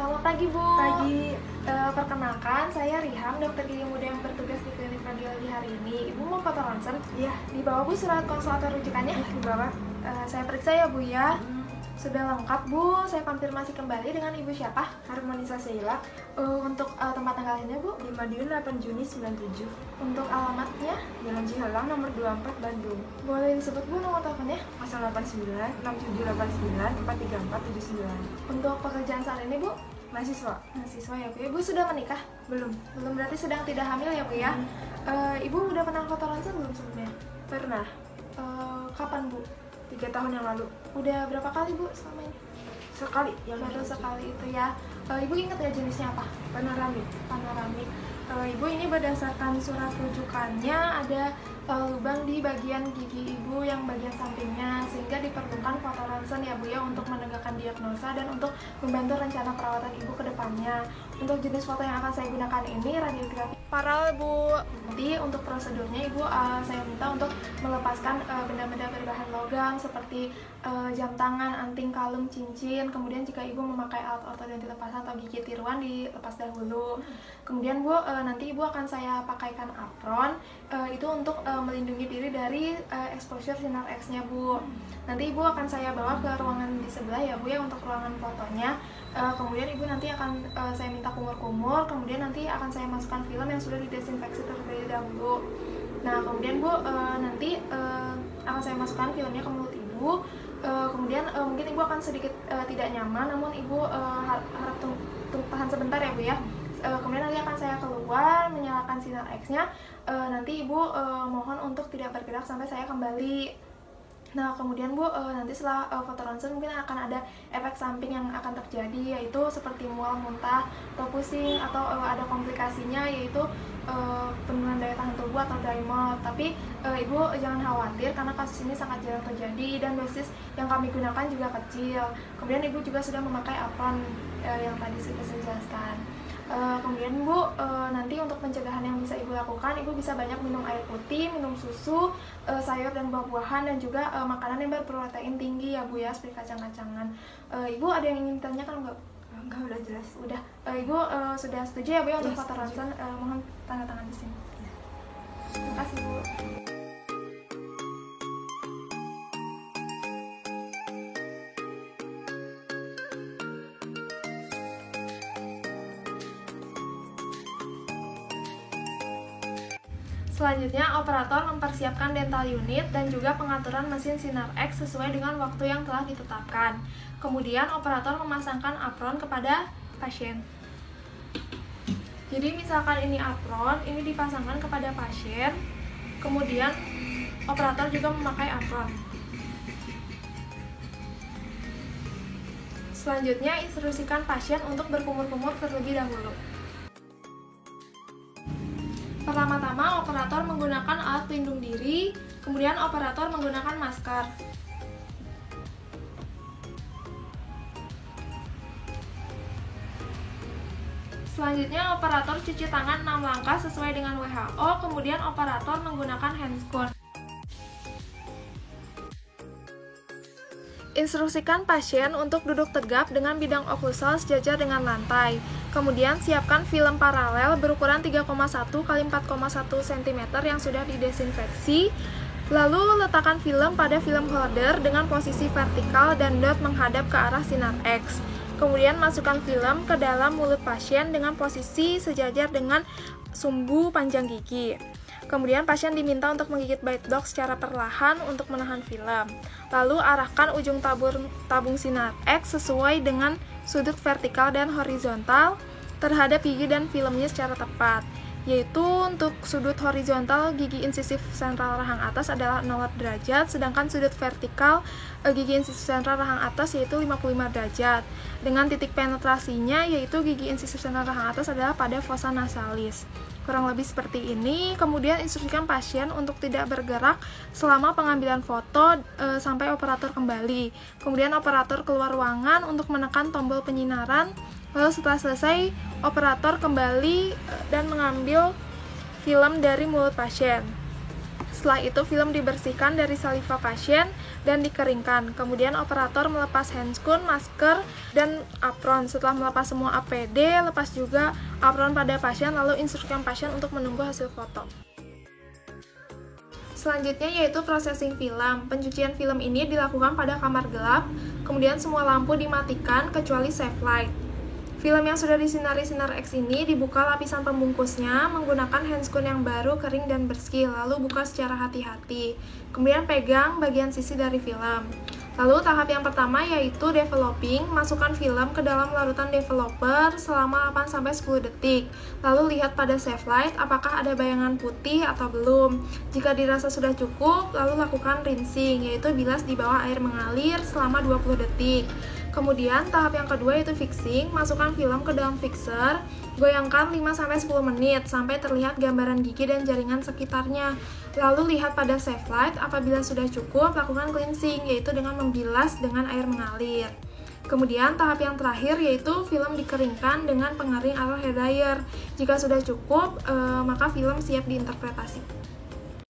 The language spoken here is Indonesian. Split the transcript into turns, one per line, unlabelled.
Selamat pagi, Bu.
Pagi.
Perkenalkan, saya Riham, dokter gigi muda yang bertugas di klinik radiologi hari ini. Ibu mau foto ronsen?
Iya.
Di bawah, Bu, surat konsultan rujukannya?
Di bawah.
Saya periksa ya, Bu, ya. Sudah lengkap, Bu. Saya konfirmasi kembali dengan Ibu siapa?
Harmonisasi Sheila.
Untuk tempat tanggalnya, Bu?
5 Juni 8 Juni 97.
Untuk alamatnya?
Jalan Cihalang nomor 24 Bandung.
Boleh disebut, Bu, nomor teleponnya?
089 6789 434 79.
Untuk pekerjaan saat ini, Bu?
Mahasiswa.
Mahasiswa ya, Bu. Ibu sudah menikah?
Belum.
Belum, berarti sedang tidak hamil ya, Bu, ya? Ibu udah pernah foto ronsen belum sebelumnya?
Pernah.
Kapan, Bu?
3 tahun yang lalu.
Udah berapa kali, Bu, selama ini?
Sekali. Yang
Baru sekali itu ya. Ibu ingat ya jenisnya apa?
Panoramik.
Panoramik. Ibu ini berdasarkan surat rujukannya ada lubang di bagian gigi Ibu yang bagian sampingnya, sehingga diperlukan foto ronsen ya, Bu, ya, untuk menegakkan diagnosa dan untuk membantu rencana perawatan Ibu ke depannya. Untuk jenis foto yang akan saya gunakan ini radiografi paralel, Bu. Nanti untuk prosedurnya Ibu saya minta untuk melepaskan benda-benda berbahan logam seperti jam tangan, anting, kalung, cincin. Kemudian jika Ibu memakai alat ortodonti lepasan atau gigi tiruan dilepas dahulu. Kemudian, Bu, nanti Ibu akan saya pakaikan apron itu untuk melindungi diri dari exposure sinar X-nya, Bu. Nanti Ibu akan saya bawa ke ruangan di sebelah ya, Bu, ya, untuk ruangan fotonya. Kemudian Ibu nanti akan saya minta kumur-kumur, kemudian nanti akan saya masukkan film yang sudah didesinfeksi terlebih dahulu. Nah, kemudian, Bu, nanti akan saya masukkan filmnya ke mulut Ibu. Kemudian mungkin Ibu akan sedikit tidak nyaman, namun Ibu harap tahan sebentar ya, Bu, ya. Kemudian nanti akan saya keluar menyalakan sinar X-nya. Nanti Ibu mohon untuk tidak bergerak sampai saya kembali. Nah, kemudian, Bu, nanti setelah foto ronsen mungkin akan ada efek samping yang akan terjadi, yaitu seperti mual, muntah, atau pusing, atau ada komplikasinya, yaitu penurunan daya tahan tubuh atau DIMOD. Tapi Ibu jangan khawatir karena kasus ini sangat jarang terjadi dan dosis yang kami gunakan juga kecil. Kemudian Ibu juga sudah memakai apron yang tadi sudah saya jelaskan. Kemudian, Bu, nanti untuk pencegahan yang bisa Ibu lakukan, Ibu bisa banyak minum air putih, minum susu, sayur dan buah-buahan, dan juga makanan yang berprotein tinggi ya, Bu, ya, seperti kacang-kacangan. Ibu ada yang ingin ditanyakan nggak?
Enggak, udah jelas.
Udah. Ibu sudah setuju ya, Bu, ya, untuk
Yes,
foto ronsen? Mohon tanda tangan di sini. Terima kasih, Bu. Selanjutnya, operator mempersiapkan dental unit dan juga pengaturan mesin sinar X sesuai dengan waktu yang telah ditetapkan. Kemudian, operator memasangkan apron kepada pasien. Jadi, misalkan ini apron, ini dipasangkan kepada pasien. Kemudian, operator juga memakai apron. Selanjutnya, instruksikan pasien untuk berkumur-kumur terlebih dahulu. Pertama-tama, operator menggunakan alat pelindung diri, kemudian operator menggunakan masker. Selanjutnya, operator cuci tangan 6 langkah sesuai dengan WHO, kemudian operator menggunakan handscoon. Instruksikan pasien untuk duduk tegap dengan bidang oklusal sejajar dengan lantai. Kemudian siapkan film paralel berukuran 3,1 x 4,1 cm yang sudah didesinfeksi. Lalu letakkan film pada film holder dengan posisi vertikal dan dot menghadap ke arah sinar X. Kemudian masukkan film ke dalam mulut pasien dengan posisi sejajar dengan sumbu panjang gigi. Kemudian pasien diminta untuk menggigit bite dog secara perlahan untuk menahan film. Lalu arahkan ujung tabung sinar X sesuai dengan sudut vertikal dan horizontal terhadap gigi dan filmnya secara tepat. Yaitu untuk sudut horizontal gigi insisif sentral rahang atas adalah 0 derajat, sedangkan sudut vertikal gigi insisif sentral rahang atas yaitu 55 derajat. Dengan titik penetrasinya yaitu gigi insisif sentral rahang atas adalah pada fossa nasalis. Kurang lebih seperti ini. Kemudian instruksikan pasien untuk tidak bergerak selama pengambilan foto sampai operator kembali. Kemudian operator keluar ruangan untuk menekan tombol penyinaran. Lalu setelah selesai, operator kembali dan mengambil film dari mulut pasien. Setelah itu film dibersihkan dari saliva pasien dan dikeringkan. Kemudian operator melepas handscoon, masker, dan apron. Setelah melepas semua APD, lepas juga apron pada pasien, lalu instruksikan pasien untuk menunggu hasil foto. Selanjutnya yaitu processing film. Pencucian film ini dilakukan pada kamar gelap, kemudian semua lampu dimatikan kecuali safe light. Film yang sudah disinari sinar X ini dibuka lapisan pembungkusnya menggunakan handscoon yang baru, kering, dan bersih, lalu buka secara hati-hati. Kemudian pegang bagian sisi dari film. Lalu tahap yang pertama yaitu developing, masukkan film ke dalam larutan developer selama 8-10 detik. Lalu lihat pada safe light apakah ada bayangan putih atau belum. Jika dirasa sudah cukup, lalu lakukan rinsing, yaitu bilas di bawah air mengalir selama 20 detik. Kemudian tahap yang kedua yaitu fixing, masukkan film ke dalam fixer, goyangkan 5-10 menit sampai terlihat gambaran gigi dan jaringan sekitarnya. Lalu lihat pada safe light, apabila sudah cukup, lakukan cleansing, yaitu dengan membilas dengan air mengalir. Kemudian tahap yang terakhir yaitu film dikeringkan dengan pengering atau hair dryer. Jika sudah cukup, maka film siap diinterpretasi.